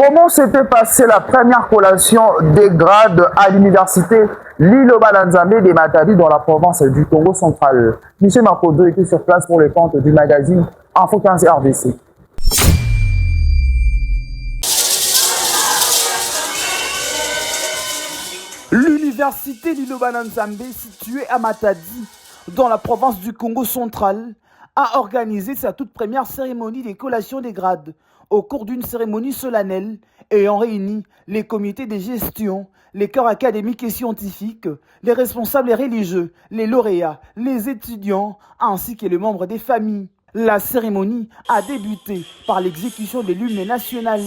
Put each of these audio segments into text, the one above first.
Comment s'était passée la première collation des grades à l'université Liloba Nzambe de Matadi dans la province du Congo central? Michel Makodo était sur place pour les comptes du magazine Info 15 RDC. L'université Liloba Nzambe, située à Matadi, dans la province du Congo central, a organisé sa toute première cérémonie des collations des grades au cours d'une cérémonie solennelle ayant réuni les comités de gestion, les corps académiques et scientifiques, les responsables religieux, les lauréats, les étudiants, ainsi que les membres des familles. La cérémonie a débuté par l'exécution de l'hymne national.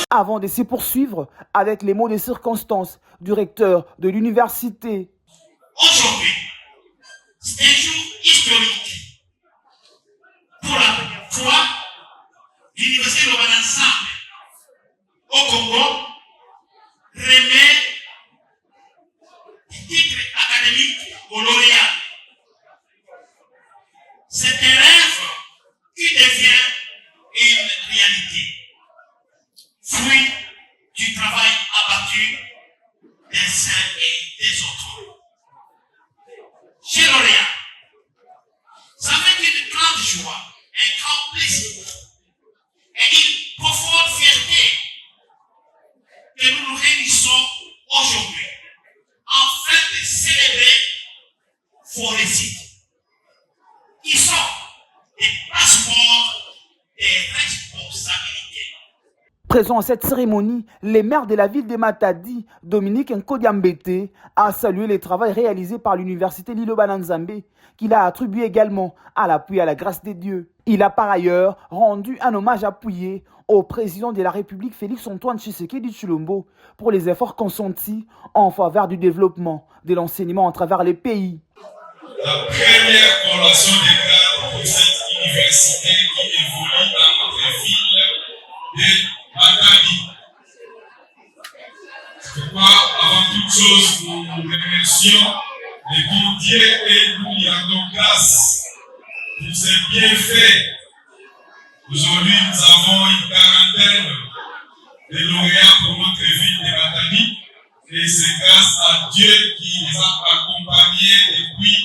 Avant de se poursuivre avec les mots de circonstance du recteur de l'université. Aujourd'hui, c'est un jour historique. Pour la première fois, l'université Liloba Nzambe au Congo remet des titres académiques aux lauréats. C'est un rêve qui devient une réalité. Fruit du travail abattu des uns et des autres. Chers lauréats, ça fait une grande joie, un grand plaisir et une profonde fierté que nous nous réunissons aujourd'hui afin de célébrer vos réussites. Ils sont des passeports des responsabilités. Présent à cette cérémonie, les maires de la ville de Matadi, Dominique Nkodiambete, a salué les travaux réalisés par l'université Liloba Nzambe, qu'il a attribué également à l'appui à la grâce des dieux. Il a par ailleurs rendu un hommage appuyé au président de la République Félix-Antoine Tshisekedi Tshilombo pour les efforts consentis en faveur du développement de l'enseignement à travers les pays. La première collation des grades pour cette université qui évolue dans notre ville de Matadi. C'est pourquoi, avant toute chose, nous remercions les bons dieux et nous y rendons grâce pour ces bienfaits. Aujourd'hui, nous avons une quarantaine de lauréats pour notre ville de Matadi et c'est grâce à Dieu qui les a accompagnés depuis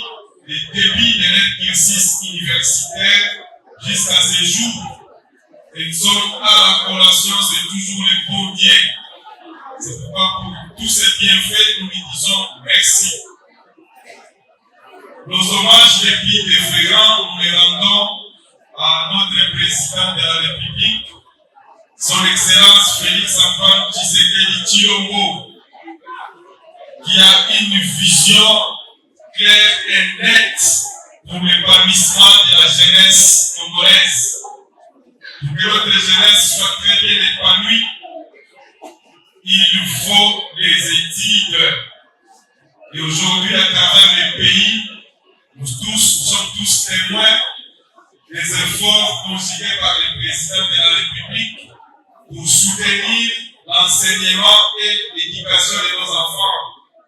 le début de leur exercice universitaire jusqu'à ce jour. Et nous sommes à la collation, c'est toujours le bon Dieu. C'est pourquoi pour tous ces bienfaits, nous lui disons merci. Nos hommages les plus déférents, nous les rendons à notre président de la République, son Excellence Félix-Antoine Tshisekedi Tshilombo, qui a une vision claire et nette pour l'épanouissement de la jeunesse congolaise. Pour que notre jeunesse soit très bien épanouie, il faut les études. Et aujourd'hui, à travers le pays, nous sommes tous témoins des efforts conjugués par le président de la République pour soutenir l'enseignement et l'éducation de nos enfants.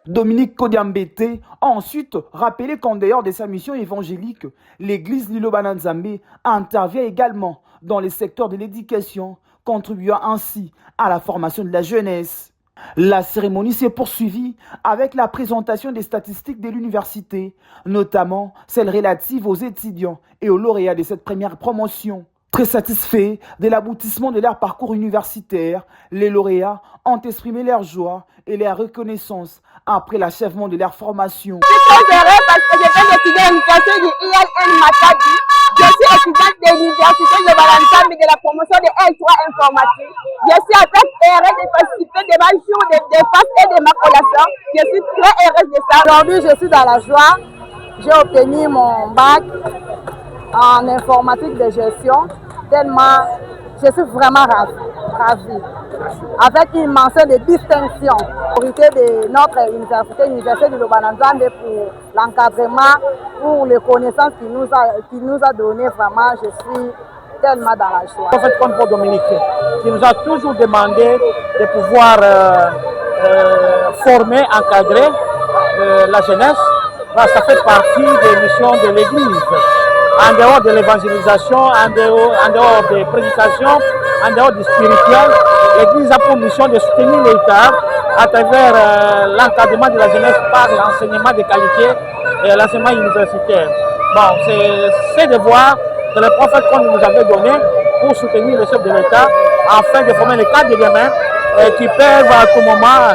Dominique Nkodiambete a ensuite rappelé qu'en dehors de sa mission évangélique, l'église Liloba Nzambe intervient également dans les secteurs de l'éducation, contribuant ainsi à la formation de la jeunesse. La cérémonie s'est poursuivie avec la présentation des statistiques de l'université, notamment celles relatives aux étudiants et aux lauréats de cette première promotion. Très satisfaits de l'aboutissement de leur parcours universitaire, les lauréats ont exprimé leur joie et leur reconnaissance après l'achèvement de leur formation. Je suis très heureuse parce que je suis étudiante à l'université de ILN Matadi. Je suis étudiante de l'université de Liloba Nzambe de la promotion de L3 informatique. Je suis très heureuse de participer de ma jour de défense et de ma collation. Je suis très heureuse de ça. Aujourd'hui, je suis dans la joie. J'ai obtenu mon bac en informatique de gestion. Tellement, je suis vraiment ravie. Avec une mention de distinction, l'autorité de notre université de Liloba Nzambe pour l'encadrement, pour les connaissances qu'il nous a donné, vraiment, je suis tellement dans la joie. En fait, comme pour Dominique, qui nous a toujours demandé de pouvoir former, encadrer la jeunesse, ça fait partie des missions de l'Église. en dehors de l'évangélisation, en dehors des prédications, en dehors du spirituel, l'Église a pour mission de soutenir l'État à travers l'encadrement de la jeunesse par l'enseignement de qualité et l'enseignement universitaire. Bon, c'est ces devoirs que le prophète qu'on nous avait donné pour soutenir le chef de l'État afin de former les cadres de demain qui peuvent à tout moment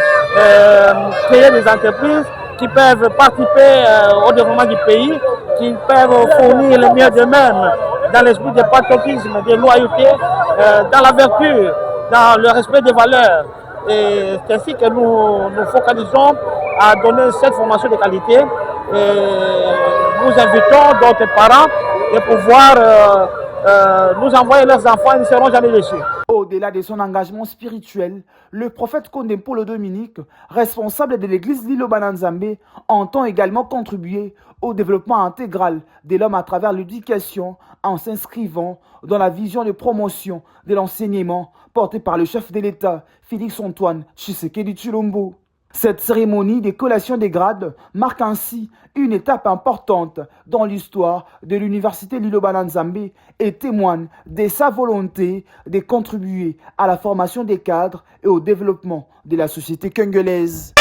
créer des entreprises, qui peuvent participer au développement du pays, qui peuvent fournir le mieux d'eux-mêmes dans l'esprit de patriotisme, de loyauté, dans la vertu, dans le respect des valeurs. Et c'est ainsi que nous nous focalisons à donner cette formation de qualité. Et nous invitons d'autres parents de pouvoir nous envoyer leurs enfants, ils ne seront jamais déçus. Au-delà de son engagement spirituel, le prophète Kondé Polo Dominique, responsable de l'église Liloba Nzambe, entend également contribuer au développement intégral de l'homme à travers l'éducation en s'inscrivant dans la vision de promotion de l'enseignement portée par le chef de l'État, Félix-Antoine Tshisekedi Tshilombo. Cette cérémonie de collation des grades marque ainsi une étape importante dans l'histoire de l'université Liloba Nzambe et témoigne de sa volonté de contribuer à la formation des cadres et au développement de la société congolaise.